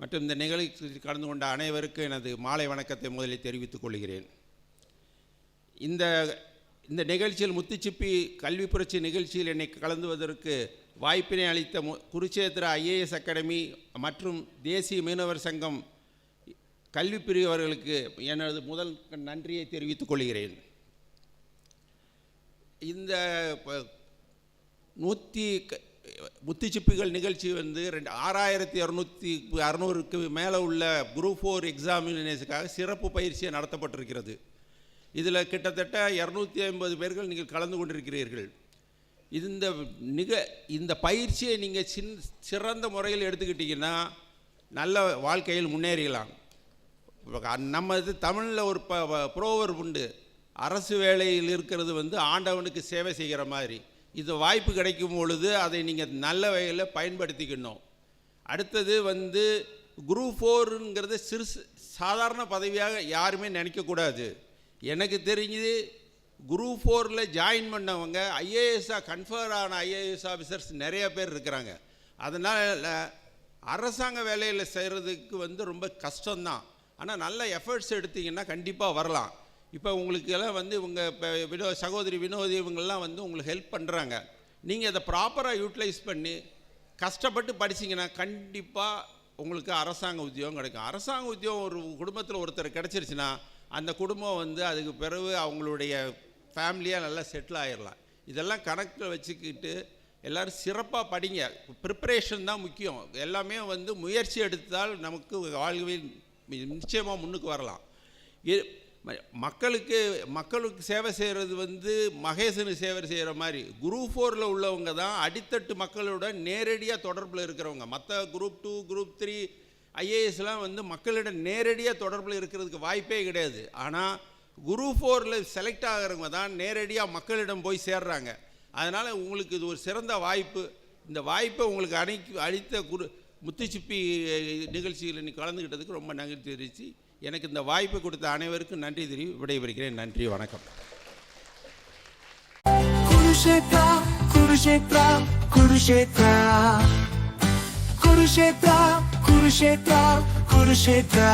மற்றும் இந்த நிகழ்ச்சியில் கலந்து கொண்ட அனைவருக்கும் எனது மாலை வணக்கத்தை முதலில் தெரிவித்துக் கொள்கிறேன். இந்த நிகழ்ச்சியில் முத்துச்சிப்பி கல்வி புரட்சி நிகழ்ச்சியில் என்னை கலந்துவதற்கு வாய்ப்பினை அளித்த குருச்சேத்திர IAS அகாடமி மற்றும் தேசிய மீனவர் சங்கம் கல்வி பிரிவு அவர்களுக்கு எனது முதல் நன்றியை தெரிவித்துக் கொள்கிறேன். இந்த முத்துச்சிப்பிகள் நிகழ்ச்சி வந்து 6200க்கு மேலே உள்ள குரூப் 4 எக்ஸாமினேஷனுக்காக சிறப்பு பயிற்சியை நடத்தப்பட்டிருக்கிறது. இதில் கிட்டத்தட்ட 250 பேர்கள் நீங்கள் கலந்து கொண்டிருக்கிறீர்கள். இந்த பயிற்சியை நீங்கள் சிறந்த முறையில் எடுத்துக்கிட்டிங்கன்னா நல்ல வாழ்க்கையில் முன்னேறலாம். நம்ம தமிழில் ஒரு புரோவர்ப் உண்டு, அரசு வேலையில் இருக்கிறது வந்து ஆண்டவனுக்கு சேவை செய்கிற மாதிரி. இது வாய்ப்பு கிடைக்கும் பொழுது அதை நீங்கள் நல்ல வகையில் பயன்படுத்திக்கணும். அடுத்தது வந்து குரூப் 4ங்கிறது சாதாரண பதவியாக யாருமே நினைக்கக்கூடாது. எனக்கு தெரிஞ்சு குரூப் 4ல் ஜாயின் பண்ணவங்க IAS-ஆக கன்ஃபர் ஆன IAS ஆஃபீஸர்ஸ் நிறைய பேர் இருக்கிறாங்க. அதனால் அரசாங்க வேலையில் செய்கிறதுக்கு வந்து ரொம்ப கஷ்டம்தான். ஆனால் நல்ல எஃபர்ட்ஸ் எடுத்திங்கன்னா கண்டிப்பாக வரலாம். இப்போ உங்களுக்கு எல்லாம் வந்து இவங்க சகோதரி வினோதி இவங்கெல்லாம் வந்து உங்களுக்கு ஹெல்ப் பண்ணுறாங்க. நீங்கள் அதை ப்ராப்பராக யூட்டிலைஸ் பண்ணி கஷ்டப்பட்டு படிச்சிங்கன்னா கண்டிப்பாக உங்களுக்கு அரசாங்க உத்தியோகம் கிடைக்கும். அரசாங்க உத்தியோகம் ஒரு குடும்பத்தில் ஒருத்தர் கிடச்சிருச்சுன்னா அந்த குடும்பம் வந்து அதுக்கு பிறகு அவங்களுடைய ஃபேமிலியாக நல்லா செட்டில் ஆகிடலாம். இதெல்லாம் கணக்கில் வச்சுக்கிட்டு எல்லோரும் சிறப்பாக படிங்க. ப்ரிப்பரேஷன் தான் முக்கியம். எல்லாமே வந்து முயற்சி எடுத்தால் நமக்கு வாழ்வில் நிச்சயமாக முன்னுக்கு வரலாம். மக்களுக்கு சேவை செய்கிறது வந்து மகேசனுக்கு சேவை செய்கிற மாதிரி குரூப் 4ல் உள்ளவங்க தான் அடித்தட்டு மக்களோட நேரடியாக தொடர்பில் இருக்கிறவங்க. மற்ற குரூப் 2 குரூப் 3 IASலாம் வந்து மக்களிடம் நேரடியாக தொடர்பில் இருக்கிறதுக்கு வாய்ப்பே கிடையாது. ஆனால் குரூப் 4ல் செலக்ட் ஆகிறவங்க தான் நேரடியாக மக்களிடம் போய் சேர்றாங்க. அதனால் உங்களுக்கு இது ஒரு சிறந்த வாய்ப்பு. இந்த வாய்ப்பை உங்களுக்கு அளித்த முத்துச்சிப்பி நிகழ்ச்சியில் நீ கலந்துக்கிட்டதுக்கு ரொம்ப நன்றி தெரிவித்து எனக்கு இந்த வாய்ப்பு கொடுத்த அனைவருக்கும் நன்றி தெரிவி விடைபெறுகிறேன். நன்றி, வணக்கம். குருஷேத்ரா குருஷேத்ரா குருஷேத்ரா குருஷேத்ரா குருஷேத்ரா குருஷேத்ரா